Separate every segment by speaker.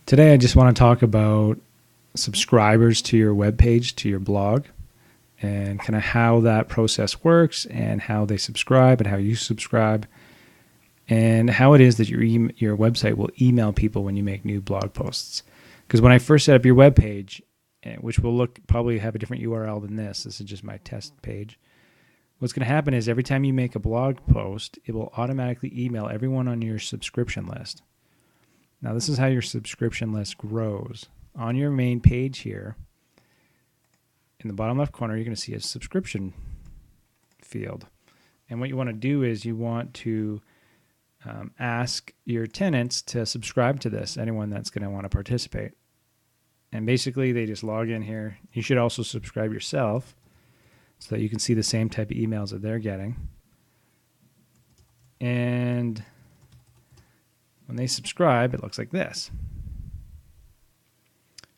Speaker 1: Today, I just want to talk about subscribers to your webpage, to your blog, and kind of how that process works and how they subscribe and how you subscribe and how it is that your website will email people when you make new blog posts. Because when I first set up your webpage, which will probably have a different URL than this is just my test page. What's going to happen is every time you make a blog post, it will automatically email everyone on your subscription list. Now, this is how your subscription list grows. On your main page here, in the bottom left corner, you're going to see a subscription field. And what you want to do is you want to ask your tenants to subscribe to this, anyone that's going to want to participate. And basically, they just log in here. You should also subscribe yourself so that you can see the same type of emails that they're getting. And when they subscribe, it looks like this.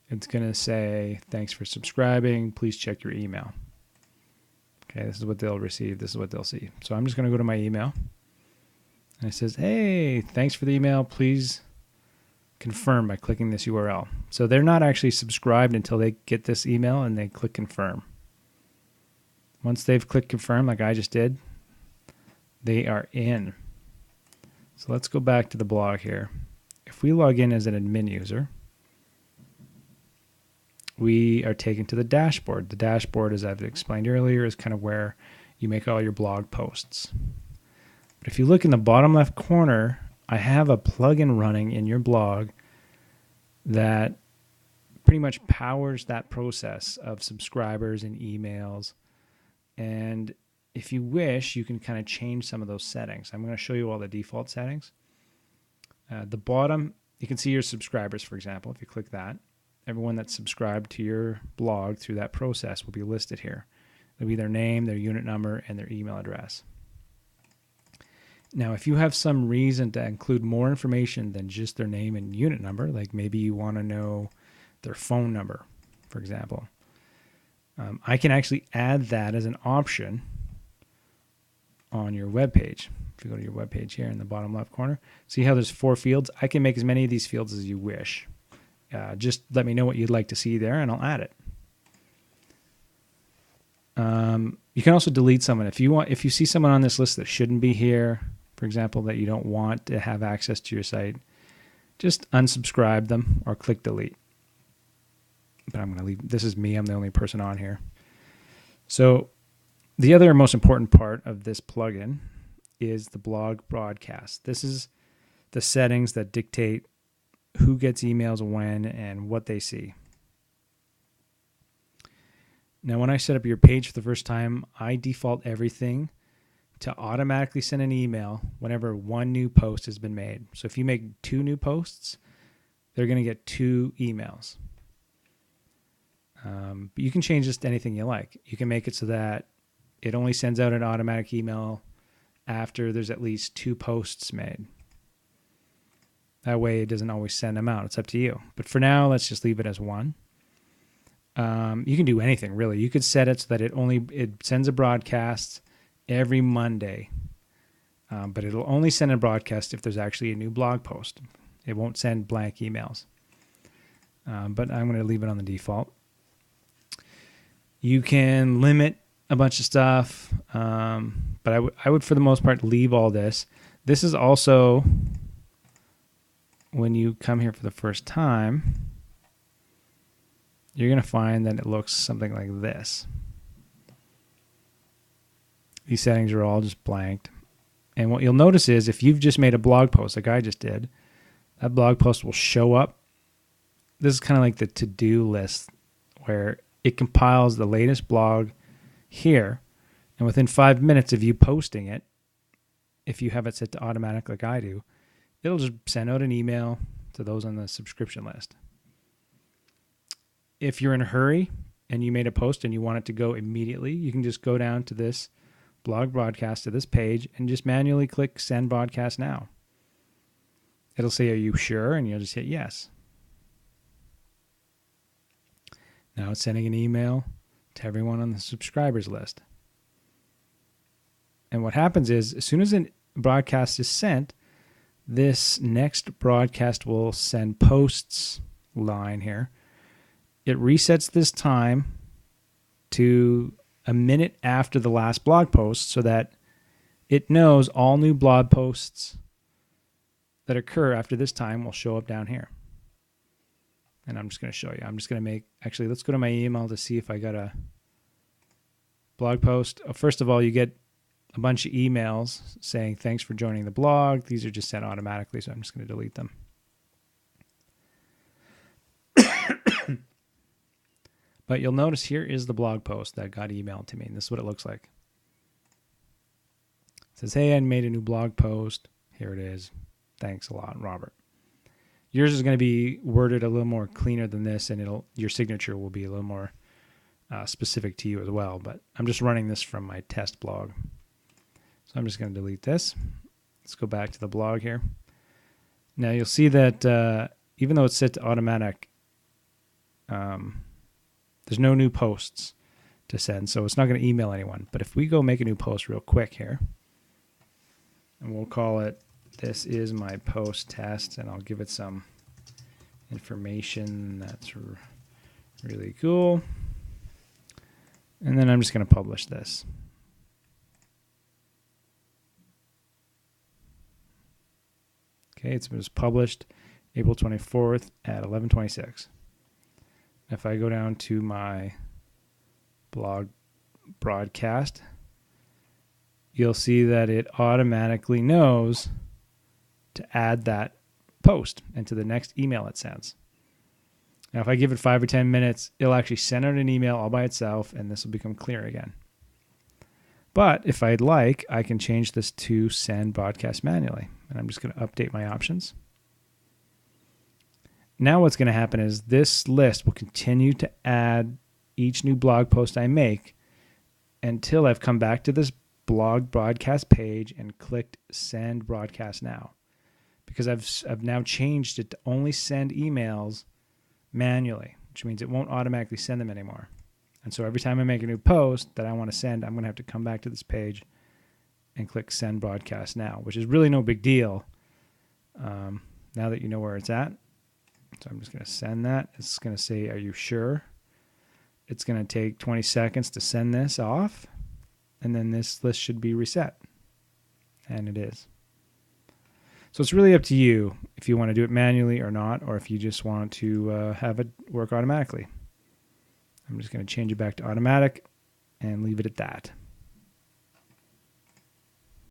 Speaker 1: It's going to say, thanks for subscribing. Please check your email. Okay, this is what they'll receive. This is what they'll see. So I'm just going to go to my email. And it says, hey, thanks for the email. Please confirm by clicking this URL. So they're not actually subscribed until they get this email and they click confirm. Once they've clicked confirm, like I just did, they are in. So let's go back to the blog here. If we log in as an admin user, we are taken to the dashboard. The dashboard, as I've explained earlier, is kind of where you make all your blog posts. But if you look in the bottom left corner, I have a plugin running in your blog that pretty much powers that process of subscribers and emails. And if you wish, you can kind of change some of those settings. I'm going to show you all the default settings. The bottom, you can see your subscribers, for example. If you click that, everyone that's subscribed to your blog through that process will be listed here. It'll be their name, their unit number, and their email address. Now, if you have some reason to include more information than just their name and unit number, like maybe you want to know their phone number, for example, I can actually add that as an option on your web page. If you go to your web page here in the bottom left corner, see how there's 4 fields? I can make as many of these fields as you wish. Just let me know what you'd like to see there, and I'll add it. You can also delete someone if you see someone on this list that shouldn't be here, for example, that you don't want to have access to your site. Just unsubscribe them or click delete. But I'm going to leave. This is me. I'm the only person on here. So the other most important part of this plugin is the blog broadcast. This is the settings that dictate who gets emails when and what they see. Now, when I set up your page for the first time, I default everything to automatically send an email whenever one new post has been made. So if you make 2 new posts, they're going to get 2 emails. But you can change this to anything you like. You can make it so that it only sends out an automatic email after there's at least 2 posts made. That way it doesn't always send them out. It's up to you. But for now, let's just leave it as 1. You can do anything, really. You could set it so that it sends a broadcast every Monday. But it'll only send a broadcast if there's actually a new blog post. It won't send blank emails. But I'm going to leave it on the default. You can limit a bunch of stuff, but I would, for the most part, leave all this. This is also, when you come here for the first time, you're going to find that it looks something like this. These settings are all just blanked. And what you'll notice is if you've just made a blog post like I just did, that blog post will show up. This is kind of like the to-do list where it compiles the latest blog here, and within 5 minutes of you posting it, if you have it set to automatic like I do, it'll just send out an email to those on the subscription list. If you're in a hurry and you made a post and you want it to go immediately, you can just go down to this blog broadcast to this page and just manually click send broadcast now. It'll say, are you sure? And you'll just hit yes. Now it's sending an email to everyone on the subscribers list. And what happens is, as soon as a broadcast is sent, this next broadcast will send posts line here. It resets this time to a minute after the last blog post so that it knows all new blog posts that occur after this time will show up down here. And I'm just going to show you. I'm just going to actually, let's go to my email to see if I got a blog post. First of all, you get a bunch of emails saying, thanks for joining the blog. These are just sent automatically, so I'm just going to delete them. But you'll notice here is the blog post that got emailed to me, and this is what it looks like. It says, hey, I made a new blog post. Here it is. Thanks a lot, Robert. Yours is going to be worded a little more cleaner than this, and your signature will be a little more specific to you as well. But I'm just running this from my test blog. So I'm just going to delete this. Let's go back to the blog here. Now you'll see that even though it's set to automatic, there's no new posts to send, so it's not going to email anyone. But if we go make a new post real quick here, and we'll call it, this is my post test, and I'll give it some information that's really cool. And then I'm just going to publish this. Okay, it was published April 24th at 11:26. If I go down to my blog broadcast, you'll see that it automatically knows to add that post into the next email it sends. Now, if I give it 5 or 10 minutes, it'll actually send out an email all by itself, and this will become clear again. But if I'd like, I can change this to send broadcast manually, and I'm just going to update my options. Now what's going to happen is this list will continue to add each new blog post I make until I've come back to this blog broadcast page and clicked send broadcast now, because I've now changed it to only send emails manually, which means it won't automatically send them anymore. And so every time I make a new post that I want to send, I'm going to have to come back to this page and click send broadcast now, which is really no big deal now that you know where it's at. So I'm just going to send that. It's going to say, are you sure? It's going to take 20 seconds to send this off, and then this list should be reset. And it is. So it's really up to you if you want to do it manually or not, or if you just want to have it work automatically. I'm just going to change it back to automatic and leave it at that.